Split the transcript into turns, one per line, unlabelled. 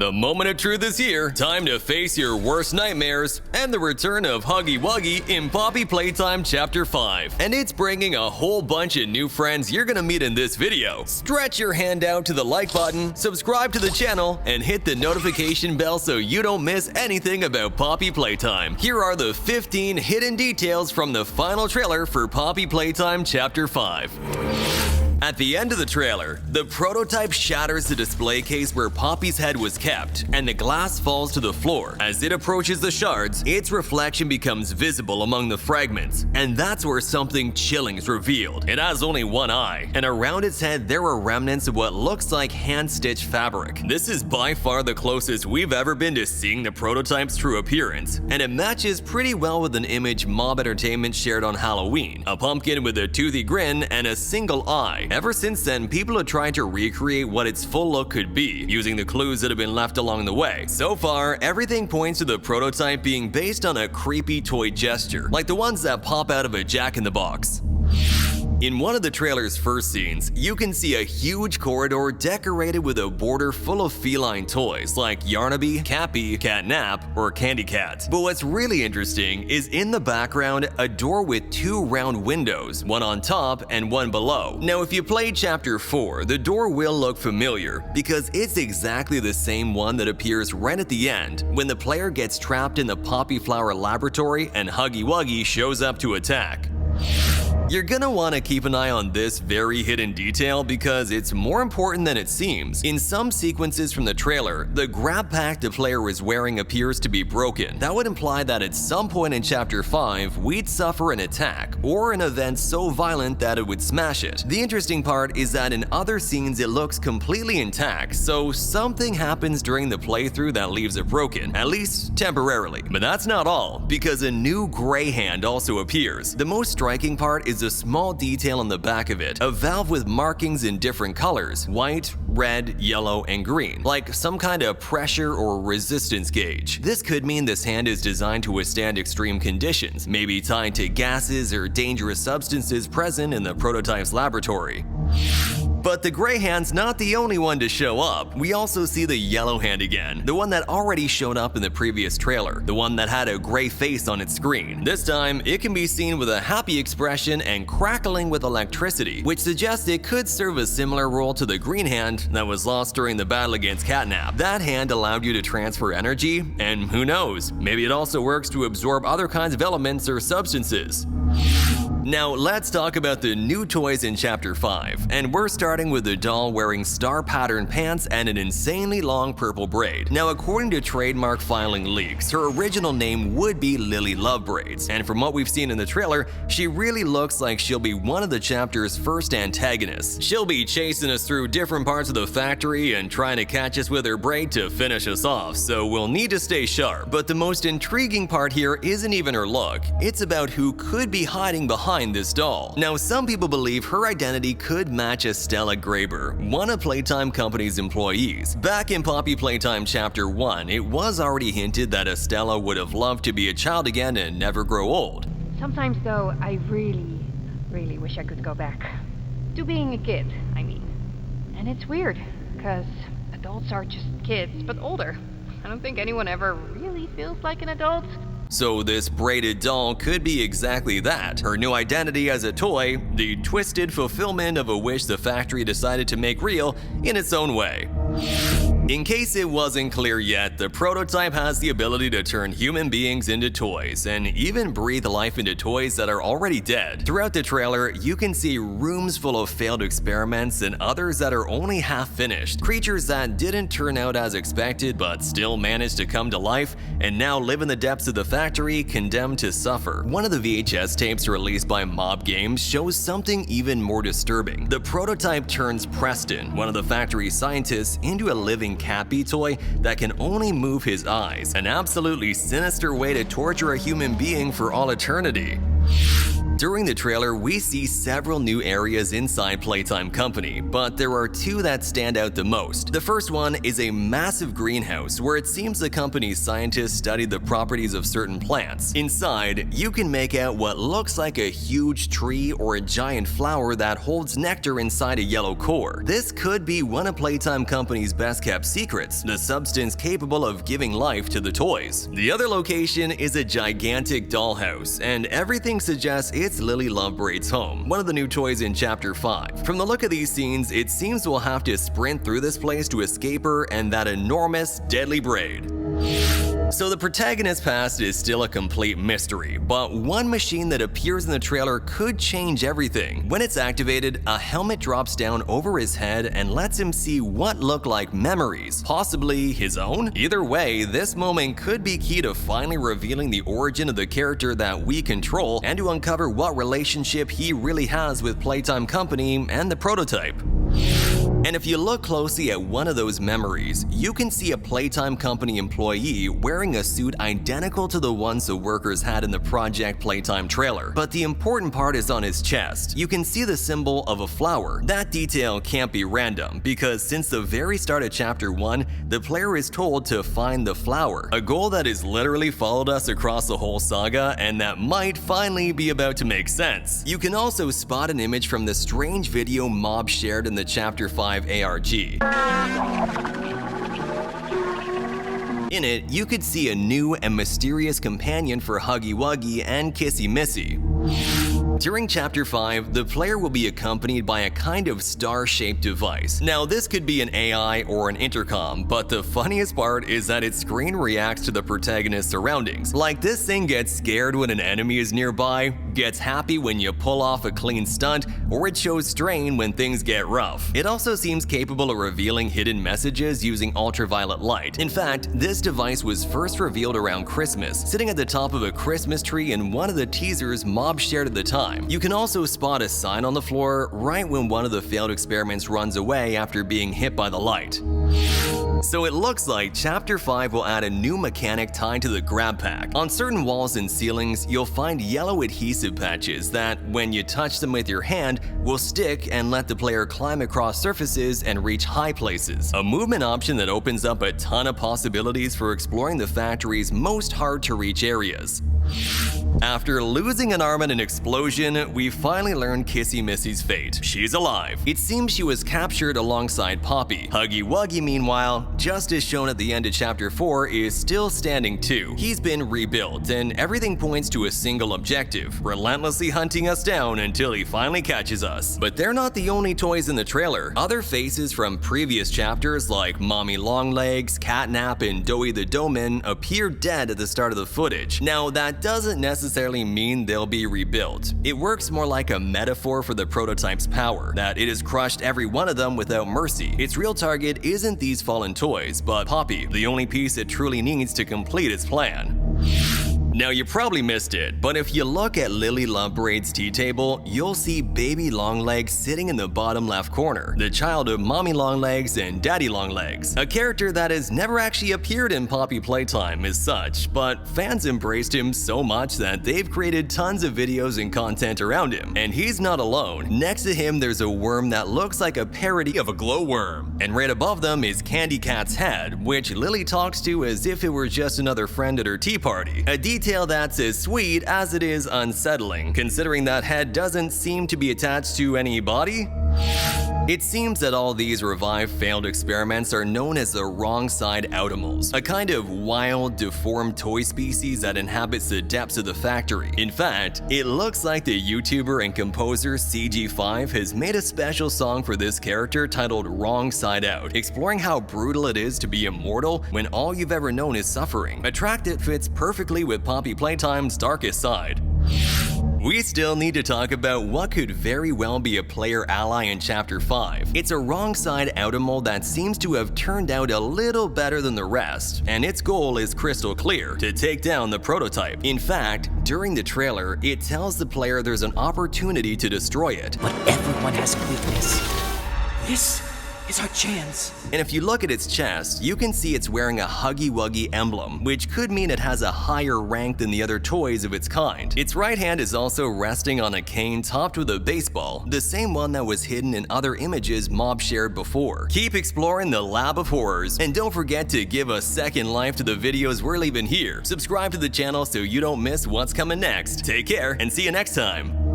The moment of truth is here. Time to face your worst nightmares and the return of Huggy Wuggy in Poppy Playtime Chapter 5. And it's bringing a whole bunch of new friends you're gonna meet in this video. Stretch your hand out to the like button, subscribe to the channel, and hit the notification bell so you don't miss anything about Poppy Playtime. Here are the 15 hidden details from the final trailer for Poppy Playtime Chapter 5. At the end of the trailer, the prototype shatters the display case where Poppy's head was kept, and the glass falls to the floor. As it approaches the shards, its reflection becomes visible among the fragments, and that's where something chilling is revealed. It has only one eye, and around its head there are remnants of what looks like hand-stitched fabric. This is by far the closest we've ever been to seeing the prototype's true appearance, and it matches pretty well with an image Mob Entertainment shared on Halloween, a pumpkin with a toothy grin and a single eye. Ever since then, people have tried to recreate what its full look could be, using the clues that have been left along the way. So far, everything points to the prototype being based on a creepy toy gesture, like the ones that pop out of a Jack-in-the-Box. In one of the trailer's first scenes, you can see a huge corridor decorated with a border full of feline toys like Yarnaby, Cappy, Catnap, or Candy Cat. But what's really interesting is in the background, a door with two round windows, one on top and one below. Now, if you played Chapter 4, the door will look familiar because it's exactly the same one that appears right at the end when the player gets trapped in the Poppy Flower laboratory and Huggy Wuggy shows up to attack. You're gonna want to keep an eye on this very hidden detail because it's more important than it seems. In some sequences from the trailer, the GrabPack the player is wearing appears to be broken. That would imply that at some point in Chapter 5, we'd suffer an attack or an event so violent that it would smash it. The interesting part is that in other scenes it looks completely intact, so something happens during the playthrough that leaves it broken, at least temporarily. But that's not all, because a new gray hand also appears. The most striking part is a small detail on the back of it, a valve with markings in different colors, white, red, yellow, and green, like some kind of pressure or resistance gauge. This could mean this hand is designed to withstand extreme conditions, maybe tied to gases or dangerous substances present in the prototype's laboratory. But the gray hand's not the only one to show up. We also see the yellow hand again, the one that already showed up in the previous trailer, the one that had a gray face on its screen. This time, it can be seen with a happy expression and crackling with electricity, which suggests it could serve a similar role to the green hand that was lost during the battle against Catnap. That hand allowed you to transfer energy, and who knows, maybe it also works to absorb other kinds of elements or substances. Now let's talk about the new toys in Chapter 5, and we're starting with the doll wearing star-patterned pants and an insanely long purple braid. Now according to trademark filing leaks, her original name would be Lily Lovebraids, and from what we've seen in the trailer, she really looks like she'll be one of the chapter's first antagonists. She'll be chasing us through different parts of the factory and trying to catch us with her braid to finish us off, so we'll need to stay sharp. But the most intriguing part here isn't even her look, it's about who could be hiding behind this doll. Now, some people believe her identity could match Estella Graber, one of Playtime Company's employees. Back in Poppy Playtime Chapter 1, it was already hinted that Estella would have loved to be a child again and never grow old.
Sometimes, though, I really wish I could go back to being a kid, I mean. And it's weird, because adults are just kids, but older. I don't think anyone ever really feels like an adult.
So this braided doll could be exactly that, her new identity as a toy, the twisted fulfillment of a wish the factory decided to make real in its own way. In case it wasn't clear yet, the prototype has the ability to turn human beings into toys and even breathe life into toys that are already dead. Throughout the trailer, you can see rooms full of failed experiments and others that are only half finished, creatures that didn't turn out as expected but still managed to come to life and now live in the depths of the factory, condemned to suffer. One of the VHS tapes released by Mob Games shows something even more disturbing. The prototype turns Preston, one of the factory scientists, into a living Cappy toy that can only move his eyes, an absolutely sinister way to torture a human being for all eternity. During the trailer, we see several new areas inside Playtime Company, but there are two that stand out the most. The first one is a massive greenhouse where it seems the company's scientists studied the properties of certain plants. Inside, you can make out what looks like a huge tree or a giant flower that holds nectar inside a yellow core. This could be one of Playtime Company's best kept secrets, the substance capable of giving life to the toys. The other location is a gigantic dollhouse, and everything suggests it's Lily Lovebraids' home, one of the new toys in Chapter 5. From the look of these scenes, it seems we'll have to sprint through this place to escape her and that enormous, deadly braid. So the protagonist's past is still a complete mystery, but one machine that appears in the trailer could change everything. When it's activated, a helmet drops down over his head and lets him see what look like memories, possibly his own? Either way, this moment could be key to finally revealing the origin of the character that we control and to uncover what relationship he really has with Playtime Company and the prototype. And if you look closely at one of those memories, you can see a Playtime Company employee wearing a suit identical to the ones the workers had in the Project Playtime trailer. But the important part is on his chest. You can see the symbol of a flower. That detail can't be random, because since the very start of Chapter 1, the player is told to find the flower, a goal that has literally followed us across the whole saga and that might finally be about to make sense. You can also spot an image from the strange video Mob shared in the Chapter 5 ARG. In it, you could see a new and mysterious companion for Huggy Wuggy and Kissy Missy. During Chapter 5, the player will be accompanied by a kind of star-shaped device. Now, this could be an AI or an intercom, but the funniest part is that its screen reacts to the protagonist's surroundings. Like, this thing gets scared when an enemy is nearby, gets happy when you pull off a clean stunt, or it shows strain when things get rough. It also seems capable of revealing hidden messages using ultraviolet light. In fact, this device was first revealed around Christmas, sitting at the top of a Christmas tree in one of the teasers Mob shared at the time. You can also spot a sign on the floor right when one of the failed experiments runs away after being hit by the light. So it looks like Chapter 5 will add a new mechanic tied to the GrabPack. On certain walls and ceilings, you'll find yellow adhesive patches that, when you touch them with your hand, will stick and let the player climb across surfaces and reach high places. A movement option that opens up a ton of possibilities for exploring the factory's most hard-to-reach areas. After losing an arm in an explosion, we finally learn Kissy Missy's fate. She's alive. It seems she was captured alongside Poppy. Huggy Wuggy, meanwhile, just as shown at the end of Chapter 4, is still standing too. He's been rebuilt, and everything points to a single objective, relentlessly hunting us down until he finally catches us. But they're not the only toys in the trailer. Other faces from previous chapters like Mommy Longlegs, Catnap, and Doughy the Doughman appear dead at the start of the footage. Now, that doesn't necessarily mean they'll be rebuilt. It works more like a metaphor for the prototype's power, that it has crushed every one of them without mercy. Its real target isn't these fallen toys, but Poppy, the only piece it truly needs to complete its plan. Now, you probably missed it, but if you look at Lily Lovebraids' tea table, you'll see Baby Longlegs sitting in the bottom left corner, the child of Mommy Longlegs and Daddy Longlegs, a character that has never actually appeared in Poppy Playtime as such, but fans embraced him so much that they've created tons of videos and content around him. And he's not alone. Next to him, there's a worm that looks like a parody of a glowworm, and right above them is Candy Cat's head, which Lily talks to as if it were just another friend at her tea party. A detail that's as sweet as it is unsettling, considering that head doesn't seem to be attached to any body. It seems that all these revived failed experiments are known as the Wrong Side Outimals, a kind of wild, deformed toy species that inhabits the depths of the factory. In fact, it looks like the YouTuber and composer CG5 has made a special song for this character titled Wrong Side Out, exploring how brutal it is to be immortal when all you've ever known is suffering, a track that fits perfectly with Poppy Playtime's darkest side. We still need to talk about what could very well be a player ally in Chapter 5. It's a Wrong Side Outimal that seems to have turned out a little better than the rest, and its goal is crystal clear: to take down the prototype. In fact, during the trailer, it tells the player there's an opportunity to destroy it.
But everyone has a weakness. This is our chance.
And if you look at its chest, you can see it's wearing a Huggy Wuggy emblem, which could mean it has a higher rank than the other toys of its kind. Its right hand is also resting on a cane topped with a baseball, the same one that was hidden in other images Mob shared before. Keep exploring the lab of horrors, and don't forget to give a second life to the videos we're leaving here. Subscribe to the channel so you don't miss what's coming next. Take care and see you next time.